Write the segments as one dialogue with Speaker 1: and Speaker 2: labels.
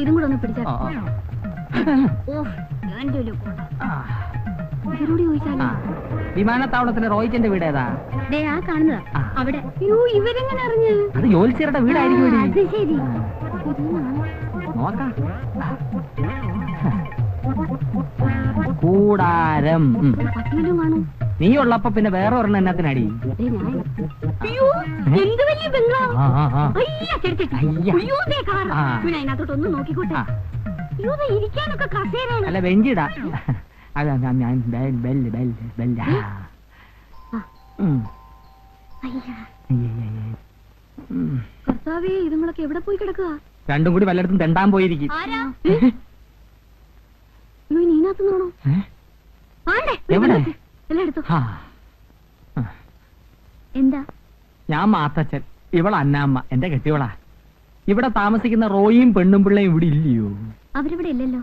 Speaker 1: ഇതും കൂടെ ഒന്ന് പിടിച്ചാ.
Speaker 2: വിമാനത്താവളത്തിലെ റോയിച്ചന്റെ വീട് ഏതാ?
Speaker 1: ആ കാണുന്നതാ അവിടെ. ഇവരെങ്ങനെ അറിഞ്ഞു?
Speaker 2: അത് ജോലിച്ചേരുടെ വീടായിരിക്കും.
Speaker 1: അത് ശരി.
Speaker 2: നോക്കാം. കൂടാരം.
Speaker 1: പട്ടിയിലും കാണും.
Speaker 2: നീ ഉള്ളപ്പോ പിന്നെ വേറെ ഒരെണ്ണം എന്നത്തിനടി?
Speaker 1: എന്ത് വലിയ ബംഗ്ലാവ്. അതിനകത്തോട്ടൊന്ന് നോക്കിക്കോട്ടെ. ഇരിക്കാനൊക്കെ കസേരയാണ്.
Speaker 2: അല്ല ബെഞ്ചിടാ.
Speaker 1: കർത്താവേ, ഇതുങ്ങളൊക്കെ എവിടെ പോയി കിടക്കുക?
Speaker 2: രണ്ടും കൂടി വല്ലയിടത്തും തെണ്ടാൻ പോയിരിക്കും.
Speaker 1: നീനകത്ത് നോണോ? എന്താ?
Speaker 2: ഞാൻ മാത്തച്ഛൻ, ഇവൾ അന്നാമ്മ, എന്റെ കെട്ടിയോളാ. ഇവിടെ താമസിക്കുന്ന റോയും പെണ്ണും പിള്ളയും ഇവിടെ ഇല്ലയോ?
Speaker 1: അവരിവിടെ ഇല്ലല്ലോ.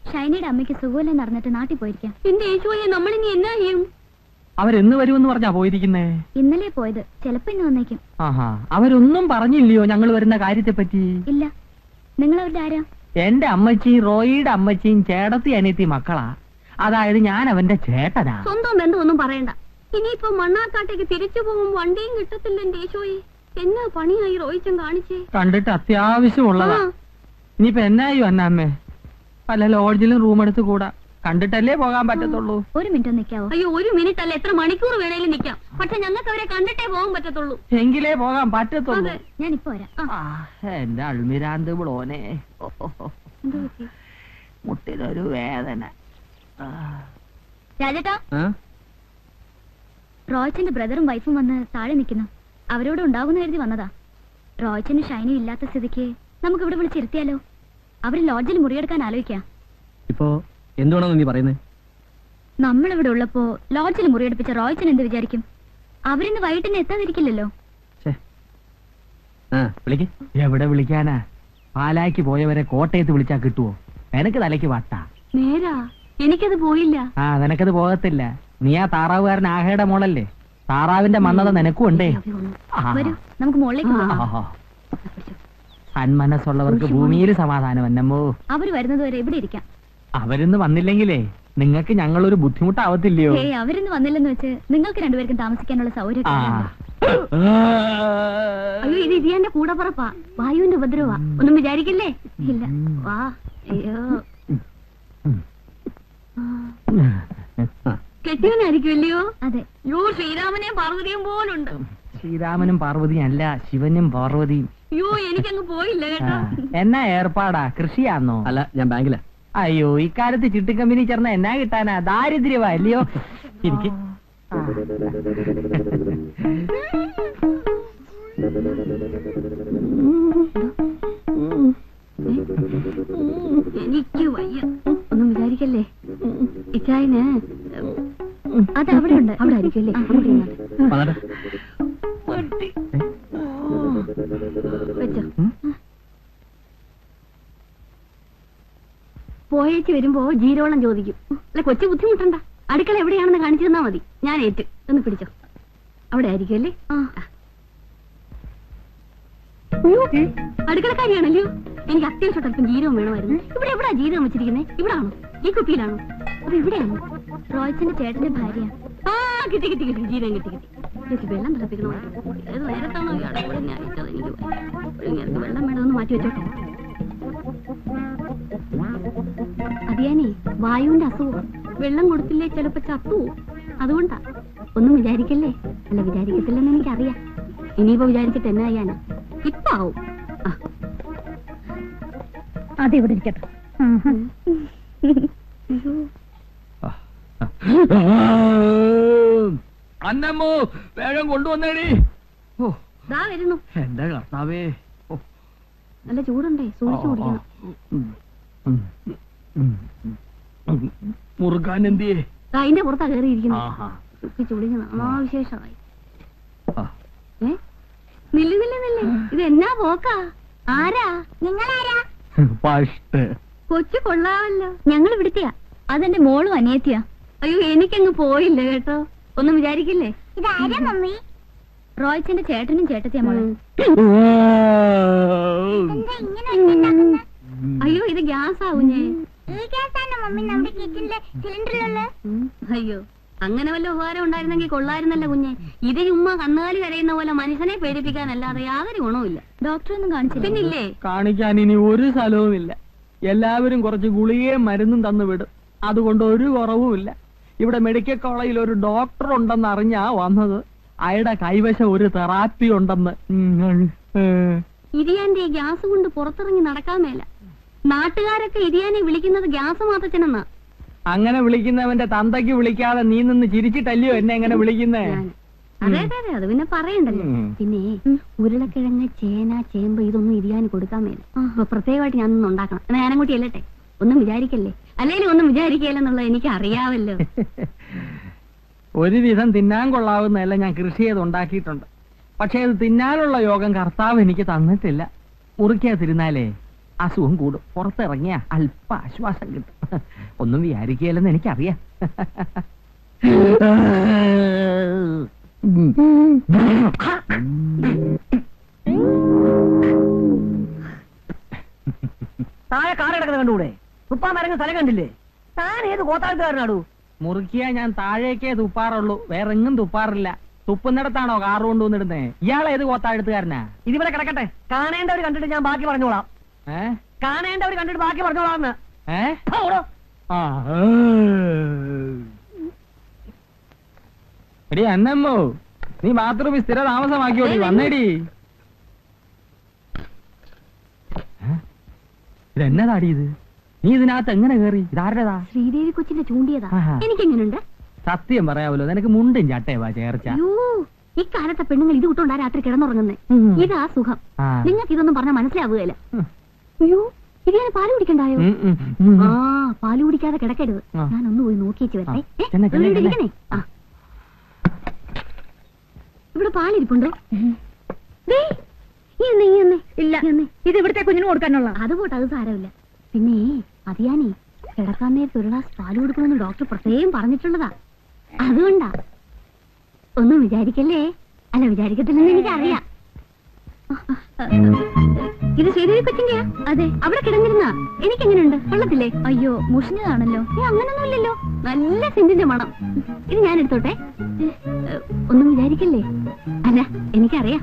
Speaker 1: ഷൈനയുടെ അമ്മയ്ക്ക് സുഖമില്ലെന്ന് അറിഞ്ഞിട്ട് നാട്ടിൽ പോയിരിക്കാം. എന്റെ യേശുവേ, നമ്മളിനി എന്നാ ചെയ്യും?
Speaker 2: അവരെന്ന് വരുമെന്ന് പറഞ്ഞാ പോയിരിക്കുന്നേ?
Speaker 1: ഇന്നലെ പോയത്, ചിലപ്പോ ഇന്ന് വന്നേക്കും.
Speaker 2: ആഹാ, അവരൊന്നും പറഞ്ഞില്ലയോ ഞങ്ങൾ വരുന്ന കാര്യത്തെ പറ്റി?
Speaker 1: ഇല്ല. നിങ്ങൾ അവരുടെ ആരാ?
Speaker 2: എന്റെ അമ്മച്ചിയും റോയിയുടെ അമ്മച്ചിയും ചേട്ടത്തി അനിയത്തി മക്കളാ. അതായത് ഞാൻ അവന്റെ ചേട്ടനാ.
Speaker 1: സ്വന്തം ബന്ധമൊന്നും പറയണ്ട. ഇനിയിപ്പോ മണ്ണാർക്കാട്ടേക്ക് തിരിച്ചു പോകും വണ്ടിയും കിട്ടത്തില്ല. എന്റെ യേശോയെ, എന്നാ പണിയായി റോയിച്ചൻ കാണിച്ചേ?
Speaker 2: കണ്ടിട്ട് അത്യാവശ്യമുള്ളതാ. ഇനിയിപ്പോ എന്നായോ അന്നാമ്മേ? പല ലോഡ്ജിലും റൂം എടുത്ത് കൂടാ. കണ്ടിട്ടല്ലേ പോകാൻ പറ്റത്തുള്ളൂ.
Speaker 1: ഒരു മിനിറ്റ് നിൽക്കാവോ? അയ്യോ, ഒരു മിനിറ്റ് അല്ല, എത്ര മണിക്കൂർ വേണേലും നിൽക്കാം. പക്ഷെ ഞങ്ങൾക്ക് അവരെ കണ്ടിട്ടേ പോകാൻ പറ്റത്തുള്ളൂ.
Speaker 2: എങ്കിലേ പോകാൻ പറ്റത്തുള്ളൂ.
Speaker 1: ഞാൻ ഇപ്പൊ വരാം.
Speaker 2: എന്റെ അൾമിരാന്ത് ബ്ലോനെ, മുട്ടിനൊരു വേദന.
Speaker 1: രാജേട്ടാ, റോയ്ച്ചന്റെ ബ്രദറും വൈഫും വന്ന് താഴെ നിൽക്കുന്നു. അവരോട് ഉണ്ടാകുന്ന കരുതി വന്നതാ. റോയ്ച്ചന് ഷൈനി ഇല്ലാത്ത സ്ഥിതിക്ക് നമുക്ക് ഇവിടെ വിളിച്ചിരുത്തിയാലോ? അവര് ലോഡ്ജിൽ മുറിയെടുക്കാൻ ആലോചിക്കാം.
Speaker 3: ഇപ്പോ എന്തുകൊണ്ടാണ് നീ പറയുന്നത്?
Speaker 1: നമ്മളിവിടെ ഉള്ളപ്പോ ലോഡ്ജിൽ മുറിയെടുപ്പിച്ച റോയ്ച്ചൻ എന്ത് വിചാരിക്കും? അവരിന്ന് വൈകിട്ടിന് എത്താതിരിക്കില്ലല്ലോ.
Speaker 2: എവിടെ വിളിക്കാനാ? പാലായ്ക്ക് പോയവരെ കോട്ടയത്ത് വിളിച്ചാ കിട്ടുവോ? എനക്ക് തലയ്ക്ക് വട്ടാ.
Speaker 1: നേരാ, എനിക്കത് പോയില്ല.
Speaker 2: നിനക്കത് പോകത്തില്ല. നീ ആ താറാവുകാരൻ ആഹയുടെ മോളല്ലേ? താറാവിന്റെ മന്നത നിനക്കും ഉണ്ടേ.
Speaker 1: നമുക്ക് മുകളിലേക്ക്
Speaker 2: സന്മനസ്സുള്ളവർക്ക് ഭൂമിയിൽ സമാധാനം എന്നമ്മോ.
Speaker 1: അവര് വരുന്നത് വരെ ഇവിടെ ഇരിക്കാം.
Speaker 2: അവരിന്ന് വന്നില്ലെങ്കിലേ നിങ്ങൾക്ക് ഞങ്ങളൊരു ബുദ്ധിമുട്ടാവത്തില്ലയോ?
Speaker 1: അവരിന്ന് വന്നില്ലെന്ന് വെച്ച് നിങ്ങൾക്ക് രണ്ടുപേർക്കും താമസിക്കാനുള്ള സൗകര്യം. അയ്യോ, ഇത് ഇതിയാന്റെ കൂടപ്പുറപ്പാ. വായുവിന്റെ ഉപദ്രവാ. ഒന്നും വിചാരിക്കില്ലേ? ഇല്ല, വാ. അയ്യോ, കെട്ടിയവനായിരിക്കുമല്ലയോ? അതെ. യോ, ശ്രീരാമനെയും പാർവതിയും പോലുണ്ട്.
Speaker 2: ശ്രീരാമനും പാർവതിയും അല്ല, ശിവനും പാർവതിയും.
Speaker 1: അയ്യോ, എനിക്കങ്ങ് പോയില്ല കേട്ടോ.
Speaker 2: എന്നാ ഏർപ്പാടാ? കൃഷിയാന്നോ?
Speaker 3: അല്ല, ഞാൻ ബാങ്കിലാ.
Speaker 2: അയ്യോ, ഇക്കാലത്ത് ചിട്ടിക്കമ്പനി ചേർന്ന എന്നാ കിട്ടാനാ? ദാരിദ്ര്യവാ അല്ലയോ? എനിക്ക്
Speaker 1: എനിക്ക് വയ്യ. ഒന്നും വിചാരിക്കല്ലേ. ഇച്ചായന് അത് അവിടെ ഉണ്ട്. അവിടെ ആയിരിക്കുമല്ലേ? വെച്ചോ. പോയേച്ച് വരുമ്പോ ജീരോളം ചോദിക്കും. അല്ല, കൊച്ചു ബുദ്ധിമുട്ടണ്ട. അടുക്കള എവിടെയാണെന്ന് കാണിച്ചു തന്നാ മതി. ഞാൻ ഏറ്റ്. ഒന്ന് പിടിച്ചോ. അവിടെ ആയിരിക്കുമല്ലേ? അടുക്കളക്കാരിയാണല്ലോ. എനിക്ക് അത്യാവശ്യം അല്പം ജീരകം വേണമായിരുന്നു. ഇവിടെ എവിടാ ജീരകം വെച്ചിരിക്കുന്നത്? ഇവിടാണോ? ഈ കുപ്പിയിലാണോ? അത് ഇവിടെയാണോ? റോയ്ച്ചന്റെ ചേട്ടന്റെ ഭാര്യ. കിട്ടി കിട്ടി കിട്ടി. ജീരകം കിട്ടി കിട്ടി. എനിക്ക് വെള്ളം തിളപ്പിക്കണോ? ഏത് നേരത്താണോ ഇയാളെ കൂടെ ഞാൻ ഇട്ടത്? എനിക്ക് വെള്ളം വേണമെന്ന് മാറ്റി വെച്ചോട്ടെ. അതിയാനേ, വായുവിന്റെ അസുഖം. വെള്ളം കൊടുത്തില്ലേ ചിലപ്പോ ചത്തുവോ. അതുകൊണ്ടാ. ഒന്നും വിചാരിക്കല്ലേ. അല്ല, വിചാരിക്കത്തില്ലെന്ന് എനിക്കറിയാം. ഇനിയിപ്പോ വിചാരിച്ചിട്ട് എന്നാ ചെയ്യാനാ? ഇപ്പൊ ആവും. അതിവിടെ ഇരിക്കട്ടെ.
Speaker 2: അന്നമ്മോ, വേഗം കൊണ്ടുവന്നേടി.
Speaker 1: വരുന്നു.
Speaker 2: എന്റെ കർത്താവേ,
Speaker 1: നല്ല ചൂടുണ്ടേ, സൂക്ഷിച്ചു കുടിക്കണം.
Speaker 2: മുറുക്കാൻ എന്തിയേ?
Speaker 1: അതിന്റെ പുറത്താ കയറിയിരിക്കുന്നു. സൂക്ഷിച്ചു കുടിക്കണം. വിശേഷമായി. നില്ല് നില്ല് നില്ല്. ഇത് എന്നാ പോക്കാ? ആരാ? നിങ്ങളാരാ? കൊച്ചു കൊള്ളാമല്ലോ. ഞങ്ങൾ ഇവിടുത്തെയാ. അതെന്റെ മോളും അനിയത്തിയാ. അയ്യോ, എനിക്കങ്ങ് പോയില്ല കേട്ടോ. ഒന്നും വിചാരിക്കില്ലേ. ഇതാരാ മമ്മി? റോയ്ച്ചന്റെ ചേട്ടനും ചേട്ടത്തിയാ മോളെ. അയ്യോ ഇത് ഗ്യാസ് ആവുഞ്ഞേ.
Speaker 4: ഈ ഗ്യാസാണ് മമ്മി നമ്മുടെ കിച്ചണിലെ സിലിണ്ടറിലുള്ള.
Speaker 1: അയ്യോ അങ്ങനെ വല്ല ഉപകാരം ഉണ്ടായിരുന്നെങ്കിൽ കൊള്ളായിരുന്നല്ലോ കുഞ്ഞെ. ഇത് ചുമ്മാ കന്നുകാലി കരയുന്ന പോലെ മനുഷ്യനെ പേടിപ്പിക്കാനല്ലാതെ യാതൊരു ഗുണവുമില്ല.
Speaker 4: ഡോക്ടറൊന്നും കാണിച്ചില്ല.
Speaker 1: പിന്നില്ലേ
Speaker 2: കാണിക്കാൻ ഇനി ഒരു സ്ഥലവുമില്ല. എല്ലാവരും കുറച്ച് ഗുളികയും മരുന്നും തന്നു വിടും. അതുകൊണ്ട് ഒരു കുറവുമില്ല. ഇവിടെ മെഡിക്കൽ കോളേജിൽ ഒരു ഡോക്ടർ ഉണ്ടെന്ന് അറിഞ്ഞാ വന്നത്. അയാളുടെ കൈവശം ഒരു തെറാപ്പി ഉണ്ടെന്ന്.
Speaker 1: ഇരിയാന്റെ ഈ ഗ്യാസ് കൊണ്ട് പുറത്തിറങ്ങി നടക്കാൻ മേല. നാട്ടുകാരൊക്കെ ഇരിയാനെ വിളിക്കുന്നത് ഗ്യാസ് മാത്തച്ഛനെന്നാ.
Speaker 2: അങ്ങനെ വിളിക്കുന്നവന്റെ തന്തയ്ക്ക് വിളിക്കാതെ നീ നിന്ന് ചിരിച്ചിട്ടല്ലയോ എന്നെ എങ്ങനെ വിളിക്കുന്നേ?
Speaker 1: അതെ അതെ അതെ, അത് പിന്നെ പറയണ്ടല്ലോ. പിന്നെ ഉരുളക്കിഴങ്ങ്, ചേന, ചേമ്പ് ഇതൊന്നും ഇരിയാന് കൊടുക്കാൻ മേല. അപ്പൊ പ്രത്യേകമായിട്ട് ഞാനൊന്നും ഉണ്ടാക്കണം. എന്നാ ഞാനും കൂട്ടി അല്ലട്ടെ. ഒന്നും വിചാരിക്കല്ലേ, അല്ലേലും ഒന്നും വിചാരിക്കല്ലെന്നുള്ളത് എനിക്ക് അറിയാവല്ലോ.
Speaker 2: ഒരുവിധം തിന്നാൻ കൊള്ളാവുന്നതല്ല ഞാൻ കൃഷി ചെയ്ത് ഉണ്ടാക്കിയിട്ടുണ്ട്. പക്ഷെ അത് തിന്നാനുള്ള യോഗം കർത്താവ് എനിക്ക് തന്നിട്ടില്ല. മുറിക്കാതിരുന്നാലേ അസുഖം കൂടും. പുറത്തിറങ്ങിയ അല്പ ആശ്വാസം കിട്ടും. ഒന്നും വിചാരിക്കുകയല്ലെന്ന് എനിക്കറിയാം.
Speaker 5: താഴെ കാർ കിടക്കുന്നത് കണ്ടുകൂടെ? തുപ്പാൻ മരങ്ങ് സ്ഥലം കണ്ടില്ലേ? താൻ ഏത് കോത്താഴ്ത്തുകാരനാടു?
Speaker 2: മുറുക്കിയാ ഞാൻ താഴേക്കേ തുപ്പാറുള്ളൂ, വേറെങ്ങും തുപ്പാറില്ല. തുപ്പുന്നിടത്താണോ കാറ് കൊണ്ടുവന്നിടുന്നേ? ഇയാളെ ഏത് കോത്താഴ്ത്തുകാരനാ?
Speaker 5: ഇതിവിടെ കിടക്കട്ടെ, കാണേണ്ടവർ കണ്ടിട്ട് ഞാൻ ബാക്കി പറഞ്ഞോളാം.
Speaker 2: ഏ
Speaker 5: കാണേണ്ടവർ കണ്ടിട്ട് ബാക്കി പറഞ്ഞോളാന്ന്.
Speaker 2: ഏ ആ എടി അന്നമ്മോ, നീ ബാത്റൂമിൽ സ്ഥിര താമസമാക്കിയോടി. വന്നേടി. ഇതെന്നതാടി ഇത്? നീ ഇതിനകത്ത് എങ്ങനെ കേറി? ഇതാരുടേതാ?
Speaker 1: ശ്രീദേവി കൊച്ചിന്റെ ചൂണ്ടിയതാ.
Speaker 2: ആഹാ.
Speaker 1: എനിക്കെങ്ങനുണ്ട്?
Speaker 2: സത്യം പറയാവല്ലോ, നിനക്ക് മുണ്ടും ചട്ടയവാ ചേർച്ച.
Speaker 1: അയ്യോ ഇക്കാലത്തെ പെണ്ണുങ്ങൾ ഇത് വിട്ടോണ്ടാ രാത്രി കിടന്നുറങ്ങുന്നേ. ഇതാ സുഖം.
Speaker 2: ആ.
Speaker 1: നിങ്ങൾക്ക് ഇതൊന്നും പറഞ്ഞാൽ മനസ്സിലാവുകയില്ല. അയ്യോ ഇത് ഞാൻ പാല് കുടിക്കണ്ടായോ? ആ പാല് കുടിക്കാതെ കിടക്കരുത്.
Speaker 2: ആ.
Speaker 1: ഞാനൊന്ന് പോയി നോക്കിയേച്ച് വരട്ടെ.
Speaker 2: ചെന്നെ, ചെന്നെ,
Speaker 1: ഇവിടെ ഇരിക്കണേ. ആ ഇവിടെ പാലിരിപ്പുണ്ടോ? ദേ, ഈ എന്നെ, ഈ എന്നെ.
Speaker 4: ഇല്ല,
Speaker 1: ഈ എന്നെ.
Speaker 4: ഇത് ഇവിടുത്തെ കുഞ്ഞിന് കൊടുക്കാനുള്ള.
Speaker 1: അത് പോട്ടെ, അത് സാരമില്ല. പിന്നെ അത് ഞാനേ കിടക്കാൻ നേരത്തെ ഒരു ഗ്ലാസ് പാല് കൊടുക്കണമെന്ന് ഡോക്ടർ പ്രത്യേകം പറഞ്ഞിട്ടുള്ളതാ. അതുകൊണ്ടാ. ഒന്നും വിചാരിക്കല്ലേ. അല്ല വിചാരിക്കത്തില്ലെന്ന് എനിക്കറിയാം. ഇത് ശ്രീദേവി കൊച്ചിന്റെയാ? അതെ. അവിടെ കിടന്നിരുന്നാ എനിക്കെങ്ങനെയുണ്ട്? കൊള്ളത്തില്ലേ?
Speaker 4: അയ്യോ മുഷിഞ്ഞതാണല്ലോ.
Speaker 1: അങ്ങനൊന്നുമില്ലല്ലോ, നല്ല സെന്റിന്റെ മണം. ഇത് ഞാൻ എടുത്തോട്ടെ. ഒന്നും വിചാരിക്കല്ലേ. അല്ല എനിക്കറിയാം.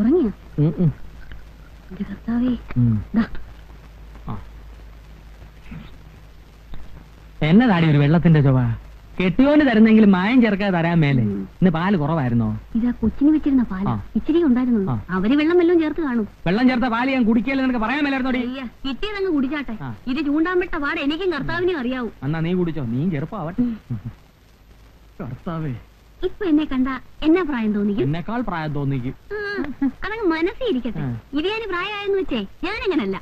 Speaker 1: ഉറങ്ങിയോ? എന്റെ കർത്താവേ. ദാ.
Speaker 2: എന്നതാടി ഒരു വെള്ളത്തിന്റെ ചൊവ? കെട്ടിയോന് തരുന്നെങ്കിലും മായം ചേർക്കാതെ തരാൻ മേലെ. ഇന്ന് പാല് കുറവായിരുന്നോ?
Speaker 1: ഇതാ കൊച്ചിന് വെച്ചിരുന്ന പാല
Speaker 2: ആ.
Speaker 1: ഇച്ചിരി ഉണ്ടായിരുന്നു.
Speaker 2: ആ.
Speaker 1: അവര് വെള്ളം വല്ലതും ചേർത്ത് കാണും.
Speaker 2: വെള്ളം ചേർത്ത പാല് ഞാൻ കുടിക്കല്ലേ നിനക്ക് പറയാൻ മേലായിരുന്നോടി?
Speaker 1: അയ്യ, കിട്ടിയതങ്ങ് കുടിച്ചാട്ടെ.
Speaker 2: ആ.
Speaker 1: ഇത് ചൂണ്ടാൻ വിട്ട പാട് എനിക്കും കർത്താവിനും അറിയാവൂ.
Speaker 2: എന്നാ നീ കുടിച്ചോ, നീ ചെറുപ്പമാവട്ടെ. കർത്താവേ,
Speaker 1: ഇപ്പൊ എന്നെ കണ്ട എന്നാ പ്രായം തോന്നിക്കും?
Speaker 2: എന്നെക്കാൾ പ്രായം തോന്നിക്കും.
Speaker 1: അതങ്ങ് മനസ്സിൽ ഇരിക്കട്ടെ.
Speaker 2: ആ.
Speaker 1: ഇത് ഞാൻ പ്രായമായെന്ന് വെച്ചേ ഞാനങ്ങനല്ല.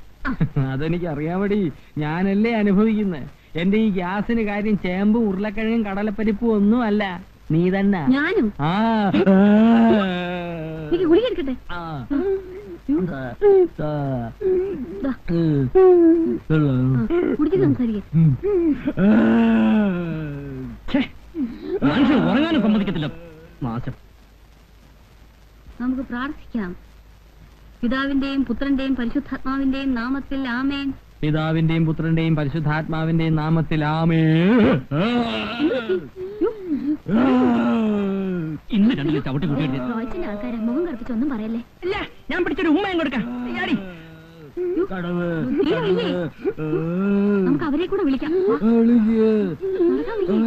Speaker 2: അതെനിക്ക് അറിയാമടി, ഞാനല്ലേ അനുഭവിക്കുന്നത്. എന്റെ ഈ ഗ്യാസിന് കാര്യം ചേമ്പും ഉരുളക്കിഴങ്ങും കടലപ്പരിപ്പും ഒന്നും അല്ല, നീ തന്നെ.
Speaker 1: ഞാനും
Speaker 2: ആ
Speaker 1: എനിക്ക് ഗുളിക എടുക്കട്ടെ.
Speaker 2: ആ.
Speaker 1: ദാ. കുടിച്ചിട്ട് സംസാരിക്കേ.
Speaker 3: മനുഷ്യൻ ഉറങ്ങാനും സമ്മതിക്കത്തില്ല. നാശം.
Speaker 1: നമുക്ക് പ്രാർത്ഥിക്കാം. പിതാവിന്റെയും പുത്രന്റെയും പരിശുദ്ധാത്മാവിന്റെയും നാമത്തിൽ ആമേൻ.
Speaker 2: പിതാവിന്റെയും പുത്രന്റെയും പരിശുദ്ധാത്മാവിന്റെയും നാമത്തിൽ ആമേൻ.
Speaker 3: ഇന്ന് രണ്ടിലും ചവിട്ടി കൂട്ടിയിട്ട്
Speaker 1: റോയ്സിന്റെ ആൾക്കാരെ മുഖം കറുപ്പിച്ച് ഒന്നും പറയല്ലേ.
Speaker 5: ഇല്ല, ഞാൻ പിടിച്ചൊരു ഉമ്മയും കൊടുക്കാം. ഇയ്യാടി.
Speaker 1: തീരെയില്ലേ? നമുക്ക് അവരെ കൂടെ വിളിക്കാം. വാ. നടക്കാൻ വയ്യേ?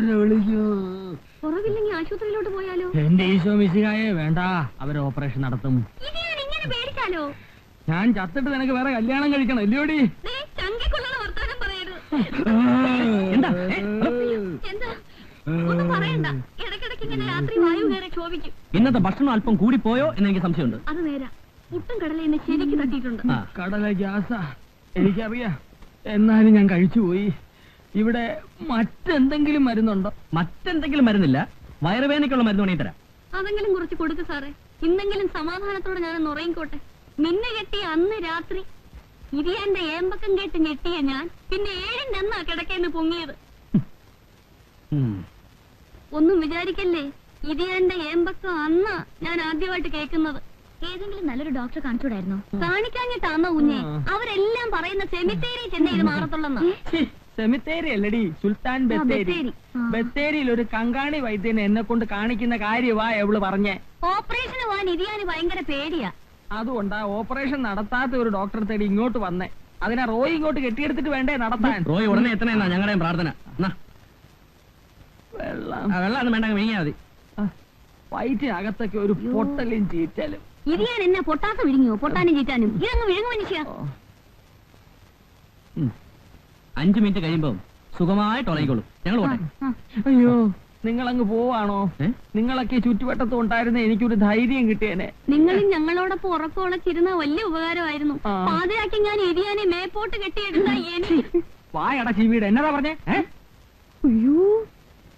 Speaker 1: കുറവില്ലെങ്കിൽ ആശുപത്രിയിലോട്ട് പോയാലോ?
Speaker 2: എന്റെ ഈശോ മിശിഹായെ വേണ്ട, അവര് ഓപ്പറേഷൻ നടത്തും.
Speaker 1: ഇത് ഞാൻ ഇങ്ങനെ പേടിച്ചാലോ?
Speaker 2: ഞാൻ ചത്തിട്ട് നിനക്ക് വേറെ കല്യാണം കഴിക്കണം അല്ലയോടി?
Speaker 1: ദേ, ചങ്കിക്കൊള്ളുന്ന വർത്താനം പറയരുത്.
Speaker 3: എന്താ?
Speaker 1: എന്താ? ഒന്നും പറയണ്ട. ഇടയ്ക്കിടയ്ക്ക് ഇങ്ങനെ രാത്രി വായു കയറി ക്ഷോഭിക്കും.
Speaker 3: ഇന്നത്തെ ഭക്ഷണം അല്പം കൂടിപ്പോയോ എന്ന് എനിക്ക് സംശയമുണ്ട്.
Speaker 1: അത് നേരാ. പുട്ടും കടല എന്നെ ശരിക്ക് തട്ടിയിട്ടുണ്ട്.
Speaker 3: ആ.
Speaker 2: കടല ഗ്യാസാ, എനിക്കറിയാം. എന്നാലും ഞാൻ കഴിച്ചുപോയി. ഇവിടെ മറ്റെന്തെങ്കിലും മരുന്നുണ്ടോ?
Speaker 3: മറ്റെന്തെങ്കിലും മരുന്നില്ല, വയറുവേദനയ്ക്കുള്ള മരുന്ന് വേണമെങ്കിൽ തരാം.
Speaker 1: അതെങ്കിലും കുറച്ച് കൊടുക്ക് സാറേ. ഇന്നെങ്കിലും സമാധാനത്തോടെ ഞാനൊന്ന് ഉറങ്ങിക്കോട്ടെ. നിന്നെ കെട്ടിയ അന്ന് രാത്രി ഇരിയാന്റെ ഏമ്പക്കം കേട്ട് ഞെട്ടിയ ഞാൻ പിന്നെ 7-ന്റെ അന്നാ കിടക്കേന്ന് പൊങ്ങിയത്. ഒന്നും വിചാരിക്കല്ലേ. ഇരിയാന്റെ ഏമ്പക്കം അന്നാ ഞാൻ ആദ്യമായിട്ട് കേൾക്കുന്നത്. ഏതെങ്കിലും നല്ലൊരു ഡോക്ടറെ കാണിച്ചൂടായിരുന്നോ? കാണിക്കാഞ്ഞിട്ടാന്നോ കുഞ്ഞെ? അവരെല്ലാം പറയുന്ന സെമിത്തേരി ചെന്നൈ ഇത് മാറത്തുള്ളെന്നാ.
Speaker 2: സെമിത്തേരി അല്ലടി, സുൽത്താൻ ബത്തേരി. ബത്തേരിയിൽ ഒരു കങ്കാണി വൈദ്യനെ എന്നെ കൊണ്ട് കാണിക്കുന്ന കാര്യവാ എവള് പറഞ്ഞേ.
Speaker 1: ഓപ്പറേഷന് പോവാൻ ഇതിയാന് ഭയങ്കര പേടിയാ.
Speaker 2: അതുകൊണ്ടാ ഓപ്പറേഷൻ നടത്താത്ത ഒരു ഡോക്ടറെ തേടി ഇങ്ങോട്ട് വന്നേ. അതിനാ റോയ് ഇങ്ങോട്ട് കെട്ടിയെടുത്തിട്ട് വേണ്ടേ നടത്താൻ.
Speaker 3: റോയ് ഉടനെ എത്തണെന്നാ ഞങ്ങളുടെയും പ്രാർത്ഥന. വെള്ളം വേണ്ട, വിഴിഞ്ഞാ മതി.
Speaker 2: വയറ്റിനകത്തൊക്കെ ഒരു പൊട്ടലും ചീറ്റലും.
Speaker 1: ഇതിയാൻ എന്നെ പൊട്ടാത്ത വിഴുങ്ങിയോ? പൊട്ടാനും ചീറ്റാനും ഇതങ്ങ് വിഴുങ്ങു മനുഷ്യ.
Speaker 3: 5 മിനിറ്റ് കഴിയുമ്പോ സുഖമായിട്ട് ഉറങ്ങിക്കോളൂ. ഞങ്ങൾ പോട്ടെ.
Speaker 2: അയ്യോ, നിങ്ങളങ്ങ് പോവാണോ? നിങ്ങളൊക്കെ ചുറ്റുവട്ടത്തും ഉണ്ടായിരുന്ന എനിക്കൊരു ധൈര്യം കിട്ടിയേനെ.
Speaker 1: നിങ്ങളും ഞങ്ങളോടൊപ്പം ഉറക്കമുളച്ചിരുന്ന വലിയ ഉപകാരമായിരുന്നു. പാതിരാക്കി ഞാൻ എരിയാനെ മേപ്പോട്ട് കെട്ടിയെടുത്ത എനിക്ക്
Speaker 2: വായട ചീവീട് എന്നതാ പറഞ്ഞേ?
Speaker 1: അയ്യോ,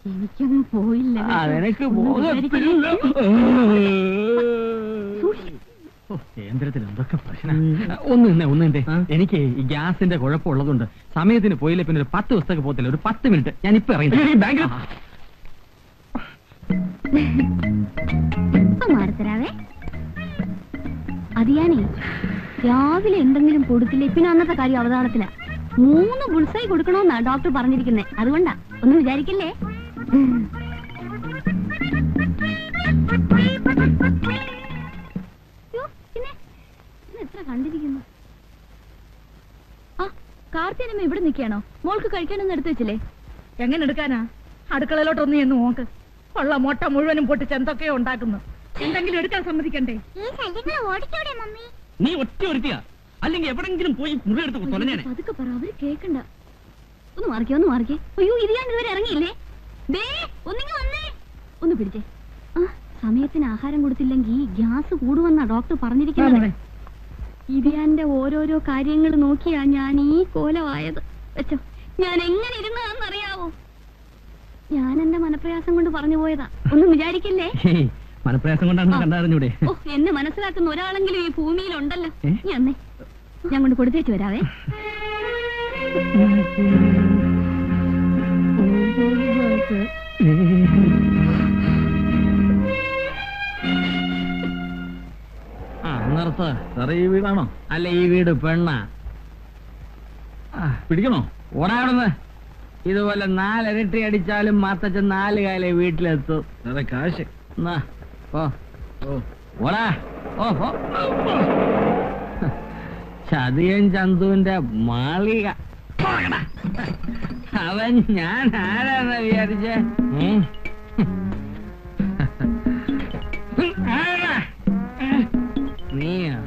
Speaker 1: എനിക്കങ്ങ് പോയില്ല.
Speaker 2: അതെനിക്ക് കേന്ദ്രത്തിൽ എന്തൊക്കെ പ്രശ്നം. ഒന്നിന്റെ എനിക്ക് ഈ ഗ്യാസിന്റെ കുഴപ്പമുള്ളതുകൊണ്ട് സമയത്തിന് പോയില്ല. പിന്നെ ഒരു 10 ദിവസത്തേക്ക് പോകത്തില്ല. ഒരു 10 മിനിറ്റ് ഞാൻ ഇപ്പൊ ഇറങ്ങി ബാങ്കിൽ.
Speaker 1: മാറത്തരാവേ. അതിയാനേ രാവിലെ എന്തെങ്കിലും കൊടുത്തില്ലേ പിന്നെ അന്നത്തെ കാര്യം അവതാളത്തില. 3 ബുൾസായി കൊടുക്കണമെന്നാ ഡോക്ടർ പറഞ്ഞിരിക്കുന്നേ. അതുകൊണ്ടാ, ഒന്നും വിചാരിക്കില്ലേ. പിന്നെ എത്ര കണ്ടിരിക്കുന്നു. ആ കാർത്തിയനമ്മ ഇവിടെ നിൽക്കുകയാണോ? മോൾക്ക് കഴിക്കാനൊന്നും എടുത്തു വെച്ചില്ലേ?
Speaker 6: എങ്ങനെ എടുക്കാനാ? അടുക്കളയിലോട്ടൊന്നും എന്ന് നോക്ക്. ഉള്ള മുട്ട മുഴുവനും പൊട്ടിച്ച് എന്തൊക്കെയോ ഉണ്ടാക്കുന്നു. എന്തെങ്കിലും എടുക്കാൻ സമ്മതിക്കണ്ടേ?
Speaker 4: ഈ ശല്യങ്ങൾ ഓടിച്ചോടെ മമ്മി.
Speaker 3: നീ ഒറ്റ ഒരുത്തിയാ, അല്ലെങ്കിൽ എവിടെങ്കിലും പോയി മുറിയെടുത്ത് തൊലഞ്ഞേനെ.
Speaker 1: അതൊക്കെ പറ, അവര് കേക്കണ്ട. ഒന്ന് മാറിക്കേ. അയ്യോ, ഇത് ഞാൻ ഇതുവരെ ഇറങ്ങിയില്ലേ? ദേ ഒന്നിങ്ങ് വന്നേ. ഒന്ന് പിടിച്ചേ. ആ സമയത്തിന് ആഹാരം കൊടുത്തില്ലെങ്കിൽ ഗ്യാസ് കൂടുമെന്നാ ഡോക്ടർ പറഞ്ഞിരിക്കുന്നത്. ഇതിയാന്റെ ഓരോരോ കാര്യങ്ങൾ നോക്കിയാ ഞാൻ ഈ കോലമായത്. വെച്ചോ, ഞാൻ എങ്ങനെ ഇരുന്നതാണെന്നറിയാവോ? ഞാൻ എന്റെ മനപ്രയാസം കൊണ്ട് പറഞ്ഞു പോയതാ, ഒന്നും വിചാരിക്കില്ലേ.
Speaker 3: മനപ്രയാസം കൊണ്ടാണ് കണ്ടറിഞ്ഞൂടെ?
Speaker 1: ഓ, എന്നെ മനസ്സിലാക്കുന്ന ഒരാളെങ്കിലും ഈ ഭൂമിയിലുണ്ടല്ലോ. ഞാൻ കൊണ്ട് കൊടുത്തേച്ചു വരാവേ.
Speaker 2: നിർത്ത്. ഈ വീടാണോ? അല്ല, ഈ വീട് പെണ്ണാ. പിടിക്കണോ? ഓടാവിടുന്ന്. ഇതുപോലെ 4 ഇരട്ടി അടിച്ചാലും മാത്തച്ഛൻ 4 കാലേ വീട്ടിലെത്തും. അതെ കാശ്. ഓടാ. ഓഹോ, ചതിയൻ ചന്തുവിന്റെ മാളിക. അവൻ ഞാൻ ആരാന്ന് വിചാരിച്ചേ? നീയാ?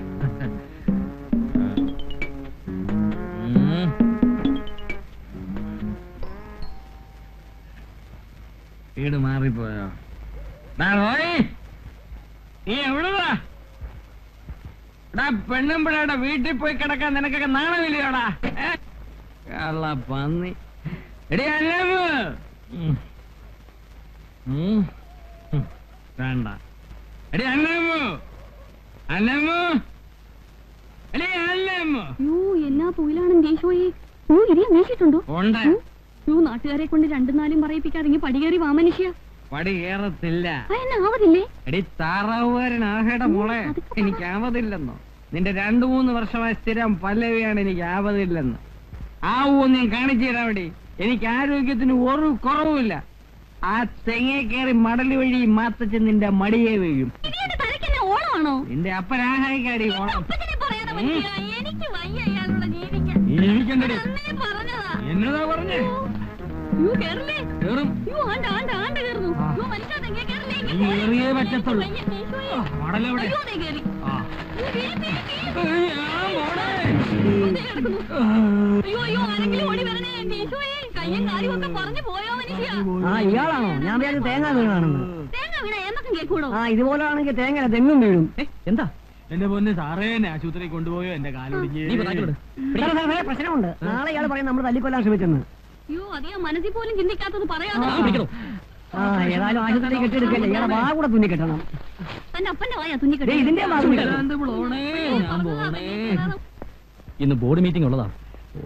Speaker 2: വീട് മാറിപ്പോയോ? നീ എവിടുവാ? പെണ്ണും പിള്ളേടെ വീട്ടിൽ പോയി കിടക്കാൻ നിനക്കൊക്കെ നാണമില്ലയോടാ? പന്നി. എടി അല്ലമ്മ വേണ്ട. എടി അല്ലമ്മ എടി അല്ലമ്മ.
Speaker 1: എന്നാ തൊഴിലാണെന്ന് ദേശോയെ. ഇതിയെ വീശിട്ടുണ്ടോ?
Speaker 2: ഉണ്ട്.
Speaker 1: നാട്ടുകാരെ കൊണ്ട് 2-4 പറയിപ്പിക്കാതെ പടി കയറി വാ മനുഷ്യ.
Speaker 2: പടി കയറത്തില്ല.
Speaker 1: ആവതില്ലേ?
Speaker 2: എടി താറാവുകാരനാകേട മോളെ, എനിക്ക് ആവതില്ലെന്നോ? നിന്റെ 2-3 വർഷമായ സ്ഥിരം പല്ലവിയാണ് എനിക്ക് ആവതില്ലെന്ന്. ആവൂന്ന് ഞാൻ കാണിച്ചു തരാവടി. എനിക്ക് ആരോഗ്യത്തിന് ഒരു കുറവുമില്ല. ആ തെങ്ങേ കയറി മടല് വഴി മാത്തച്ഛൻ നിന്റെ മടിയെ വീഴും.
Speaker 1: ഓണമാണോ?
Speaker 2: നിന്റെ അപ്പനാഹായിക്കാടി ഓണം. എന്നതാ പറഞ്ഞേ? കേറിയേ പറ്റത്തുള്ളൂ. മടലെവിടെ?
Speaker 5: ഇയാളാണോ? ഞാൻ വിചാരിച്ചു തേങ്ങ വീണാണെന്ന്. ഇതുപോലാണെങ്കിൽ തേങ്ങ തെങ്ങും വീഴും.
Speaker 3: എന്താ
Speaker 2: എന്റെ പൊന്ന് സാറേനെ ആശുപത്രി കൊണ്ടുപോയോ? എന്റെ കാലൊടിഞ്ഞ്
Speaker 5: പ്രശ്നമുണ്ട്. നാളെ ഇയാൾ പറയും നമ്മൾ തല്ലിക്കൊല്ലാൻ ശ്രമിച്ചെന്ന്.
Speaker 1: മനസ്സിൽ പോലും ചിന്തിക്കാത്തത് പറയാതെ
Speaker 5: ഏതായാലും ആശുപത്രി കെട്ടിയെടുക്കല്ലേ, ഇയാളെ വാ കൂടെ തുന്നി കെട്ടണം.
Speaker 1: തന്റെ അപ്പന്റെ വായാ തുന്നിക്കെട്ടി.
Speaker 5: ഇതിന്റെ
Speaker 3: ഇന്ന് ബോർഡ് മീറ്റിംഗ് ഉള്ളതാ.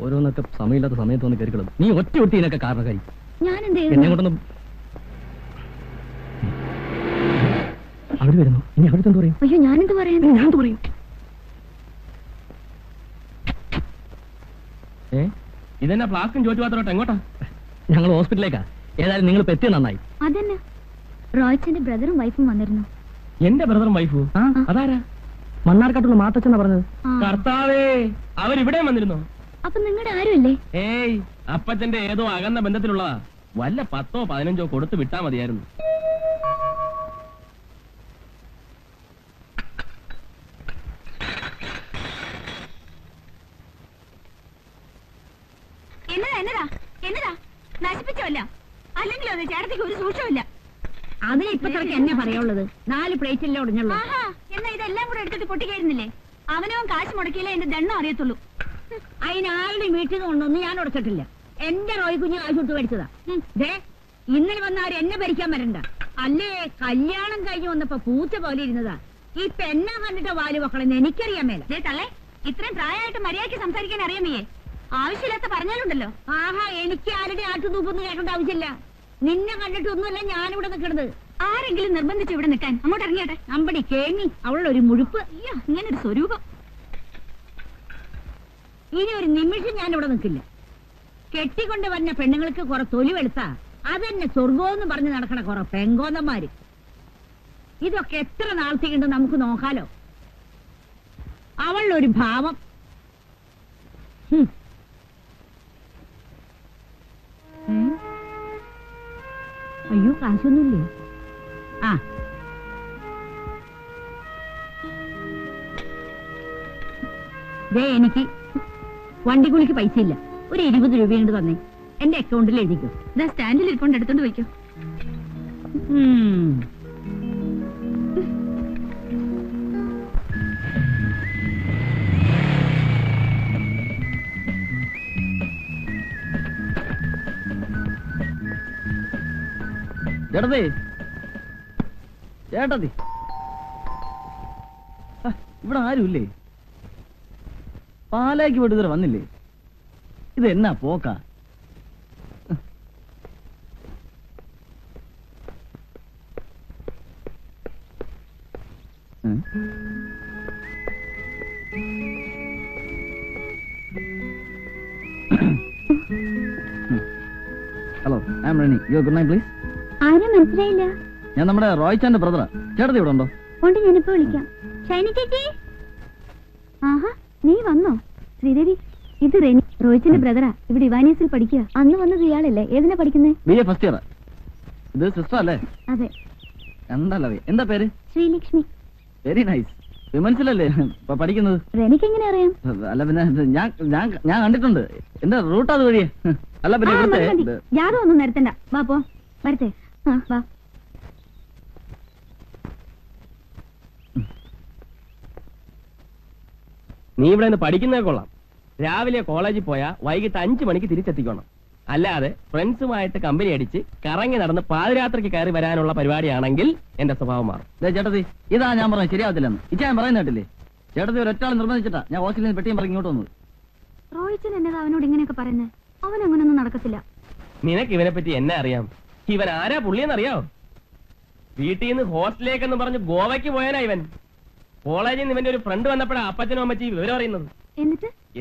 Speaker 3: ഓരോന്നൊക്കെ സമയമില്ലാത്ത സമയത്ത് വന്ന് കയറിക്കളും. നീ ഒറ്റ ഇതിനൊക്കെ കാരണക്കാരി.
Speaker 1: ഞാൻ എന്ത്
Speaker 3: എന്നെ കൊണ്ടൊന്നും അവര് വരുന്നു. ഇനി അവരുടെ എന്ത് പറയും?
Speaker 1: അയ്യോ ഞാനെന്ത് പറയാൻ?
Speaker 3: ഞാൻ എന്ത് പറയും?
Speaker 7: ഇതെന്നാ ഫ്ലാസ്കും ചോറ്റുപാത്രോട്ട് എങ്ങോട്ടാ?
Speaker 3: ഞങ്ങൾ ഹോസ്പിറ്റലിലേക്കാ. ഏതായാലും നിങ്ങൾ എത്തിയ നന്നായി.
Speaker 1: അതന്നെ റോയ്ച്ചന്റെ ബ്രദറും വൈഫും വന്നിരുന്നു.
Speaker 7: എന്റെ ബ്രദറും വൈഫും? അതാരാ?
Speaker 3: മണ്ണാർക്കാട്ടുള്ള മാത്തച്ഛനാ പറഞ്ഞത്.
Speaker 7: കർത്താവേ, അവരിവിടെ വന്നിരുന്നോ?
Speaker 1: അപ്പൊ നിങ്ങളുടെ ആരുമല്ലേ?
Speaker 7: ഏയ്, അപ്പച്ചന്റെ ഏതോ അകന്ന ബന്ധത്തിലുള്ളതാ. വല്ല 10ഓ 15ഓ കൊടുത്ത് വിട്ടാ മതിയായിരുന്നു.
Speaker 1: എന്നതാ എന്നതാ നശിപ്പിച്ചല്ല, അല്ലെങ്കിൽ അത് ചേട്ടത്തിക്ക് ഒരു സൂക്ഷമില്ല.
Speaker 6: അതിന് ഇപ്പൊ തിരക്ക് എന്നെ പറയുള്ളത്. 4 പ്ലേറ്റില്ലേ ഒടിഞ്ഞുള്ളൂ.
Speaker 1: എന്നാ ഇതെല്ലാം കൂടെ എടുത്തിട്ട് പൊട്ടിക്കായിരുന്നില്ലേ? അവനവൻ കാശ് മുടക്കിയില്ലേ എന്റെ ദണ്ണം അറിയത്തുള്ളൂ.
Speaker 6: അതിനാരുടെയും വീട്ടിൽ നിന്ന് കൊണ്ടൊന്നും ഞാൻ ഉടച്ചിട്ടില്ല. എന്റെ റോയ് കുഞ്ഞ് കാശ് വിട്ട് മേടിച്ചതാ. ഇന്നലെ വന്നവർ എന്നെ ഭരിക്കാൻ വരണ്ട. അല്ലേ കല്യാണം കഴിഞ്ഞ് വന്നപ്പോ പൂച്ച പോലെ ഇരുന്നതാ. ഈ പെണ്ണ കണ്ടിട്ട് വാല് മക്കളെന്ന് എനിക്കറിയാൻ മേല.
Speaker 1: തള്ളേ, ഇത്രയും പ്രായമായിട്ട് മര്യാദയ്ക്ക് സംസാരിക്കാൻ അറിയാമേ? ആവശ്യമില്ലാത്ത പറഞ്ഞാലുണ്ടല്ലോ.
Speaker 6: ആഹാ, എനിക്ക് ആരുടെ ആട്ടുതൂപ്പൊന്നും കേൾക്കേണ്ട ആവശ്യമില്ല. നിന്നെ കണ്ടിട്ടൊന്നുമല്ല ഞാനിവിടെ നിൽക്കണത്.
Speaker 1: ആരെങ്കിലും നിർബന്ധിച്ച് ഇവിടെ നിൽക്കാൻ അങ്ങോട്ട് ഇറങ്ങിയാട്ടെ.
Speaker 6: അമ്പടി കേങ്ങി അവളൊരു മുഴുപ്പ്.
Speaker 1: അയ്യോ, ഇങ്ങനൊരു സ്വരൂപം.
Speaker 6: ഇനി ഒരു നിമിഷം ഞാനിവിടെ നിൽക്കില്ല. കെട്ടിക്കൊണ്ട് വന്ന പെണ്ണുങ്ങൾക്ക് കുറെ തൊലി വെളുത്താ അതെന്നെ സ്വർഗോന്ന് പറഞ്ഞ് നടക്കണ കുറെ പെങ്കോന്നന്മാര്. ഇതൊക്കെ എത്ര നാളത്തേക്കുണ്ട് നമുക്ക് നോക്കാലോ. അവളുടെ ഒരു ഭാവം. അയ്യോ, കാശൊന്നുമില്ലേ? ആ, എനിക്ക് വണ്ടിക്കൂലിക്ക് പൈസ ഇല്ല. ഒരു 20 രൂപ കൊണ്ട് തന്നെ എന്റെ അക്കൗണ്ടിൽ എഴുതിക്കോ.
Speaker 1: ഇതാ സ്റ്റാൻഡിൽ ഇരിക്കൊണ്ട് എടുത്തോണ്ട് പോയിക്കോ.
Speaker 2: ചേട്ടത്തി, ചേട്ടത്തി, ഇവിടെ ആരുമില്ലേ? പാലാക്ക് പോയിട്ട് ഇതുവരെ വന്നില്ലേ? ഇത് എന്നാ പോക്കാ? Hello, I am Reni. Your good night please.
Speaker 1: ആരും മനസ്സിലായില്ല.
Speaker 2: ഞാൻ നമ്മുടെ റോയ്ച്ചാന്റെ ബ്രദറാ. ചേട്ടത്തി ഇവിടെ ഉണ്ടോ?
Speaker 1: കൊണ്ട് ഞാനിപ്പോ വിളിക്കാം. ഷൈനി ചേച്ചി. ആഹാ, നീ വന്നോ? ശ്രീദേവി, ഇത് റെനി, റോയ്ച്ചന്റെ ബ്രദറാ. ഇവിടെ ഇവാനിയസിൽ പഠിക്കുക. അന്ന് വന്നത് ഇയാളല്ലേ? ഏതിനാ പഠിക്കുന്നേ?
Speaker 2: BA first year. ഇത് സിസ്റ്റർ അല്ലേ?
Speaker 1: അതെ.
Speaker 2: കണ്ടല്ലോ. എന്താ പേര്?
Speaker 1: ശ്രീലക്ഷ്മി.
Speaker 2: Very nice. വിമൻസിലല്ലേ ഇപ്പൊ പഠിക്കുന്നത്?
Speaker 1: റെനിക്ക് എങ്ങനെ അറിയാം?
Speaker 2: അല്ല പിന്നെ ഞാൻ കണ്ടിട്ടുണ്ട്. എന്റെ റൂട്ട് അത് വഴിയേ. അല്ല പിന്നെ ഇവിടുത്തെ
Speaker 1: യാതൊന്നും ഒന്നും നിരത്തണ്ട. വാ പോ, വരട്ടെ. ആ വാ.
Speaker 7: നീ ഇവിടെ നിന്ന് പഠിക്കുന്നേ കൊള്ളാം. രാവിലെ കോളേജിൽ പോയാ വൈകിട്ട് 5 മണിക്ക് തിരിച്ചെത്തിക്കണം. അല്ലാതെ ഫ്രണ്ട്സുമായിട്ട് കമ്പനി അടിച്ച് കറങ്ങി നടന്ന് പാതിരാത്രിക്ക് കയറി വരാനുള്ള പരിപാടിയാണെങ്കിൽ എന്റെ സ്വഭാവം മാറും.
Speaker 2: ചേട്ടത്തി, ഇതാ ഞാൻ പറഞ്ഞത് ശരിയാവത്തില്ലെന്ന്. ഇച്ചാ ഞാൻ പറയുന്ന കേട്ടില്ലേ? ചേട്ടത്തി ഒരൊറ്റാൾ നിർബന്ധിച്ചിട്ടാ ഞാൻ ഹോസ്റ്റലിൽ നിന്ന് പെട്ടിയും പറഞ്ഞ് ഇങ്ങോട്ട് വന്നത്.
Speaker 1: റോയിച്ചൻ എന്നതാ അവനോട് ഇങ്ങനെയൊക്കെ പറയുന്നത്? അവൻ അങ്ങനൊന്നും നടക്കത്തില്ല.
Speaker 7: നിനക്ക് ഇവനെ പറ്റി എന്നെ അറിയാം. ഇവൻ ആരാ പുള്ളിയെന്നറിയാവോ? വീട്ടിൽ നിന്ന് ഹോസ്റ്റലിലേക്കെന്ന് പറഞ്ഞ് ഗോവയ്ക്ക് പോയാനാ ഇവൻ. കോളേജിൽ നിന്ന് ഇവന്റെ ഒരു ഫ്രണ്ട് വന്നപ്പോഴാ അപ്പച്ചനും അമ്മച്ചി വിവരം അറിയുന്നത്.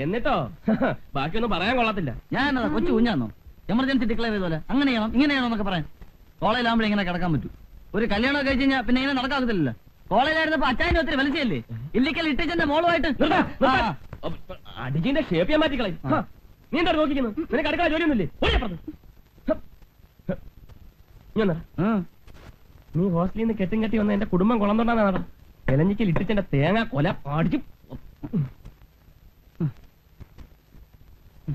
Speaker 7: എന്നിട്ടോ ബാക്കിയൊന്നും പറയാൻ കൊള്ളത്തില്ല.
Speaker 2: ഞാൻ കൊച്ചു കുഞ്ഞാന്നോ എമർജൻസി ഡിക്ലെയർ ചെയ്തോലെ അങ്ങനെ ചെയ്യണം ഇങ്ങനെ ചെയ്യണം എന്നൊക്കെ പറയാൻ? കോളേജിലാകുമ്പോഴേ ഇങ്ങനെ കിടക്കാൻ പറ്റൂ. ഒരു കല്യാണം കഴിച്ച് കഴിഞ്ഞാൽ പിന്നെ ഇങ്ങനെ നടക്കാത്തില്ലല്ലോ. കോളേജിലായിരുന്നപ്പോ അച്ചായന്റെ ഒത്തിരി വലിച്ചല്ലേ? ഇല്ലിക്കൽ ഇട്ടിച്ചന്റെ മോളുമായിട്ട്
Speaker 7: അടിജിന്റെ ഷേപ്പ് ചെയ്യാൻ മാറ്റിക്കളയും. നീ എന്താ നോക്കിക്കുന്നു? നിനക്ക് അടുക്കള ജോലിയൊന്നുമില്ലേ? നീ ഹോസ്റ്റലിൽ നിന്ന് കെട്ടും കെട്ടി വന്ന എന്റെ കുടുംബം കുളന്തോണ്ടാണ് നട. ഇലഞ്ഞിക്കൽ ഇട്ടിച്ചന്റെ തേങ്ങ കൊല അടിച്ചു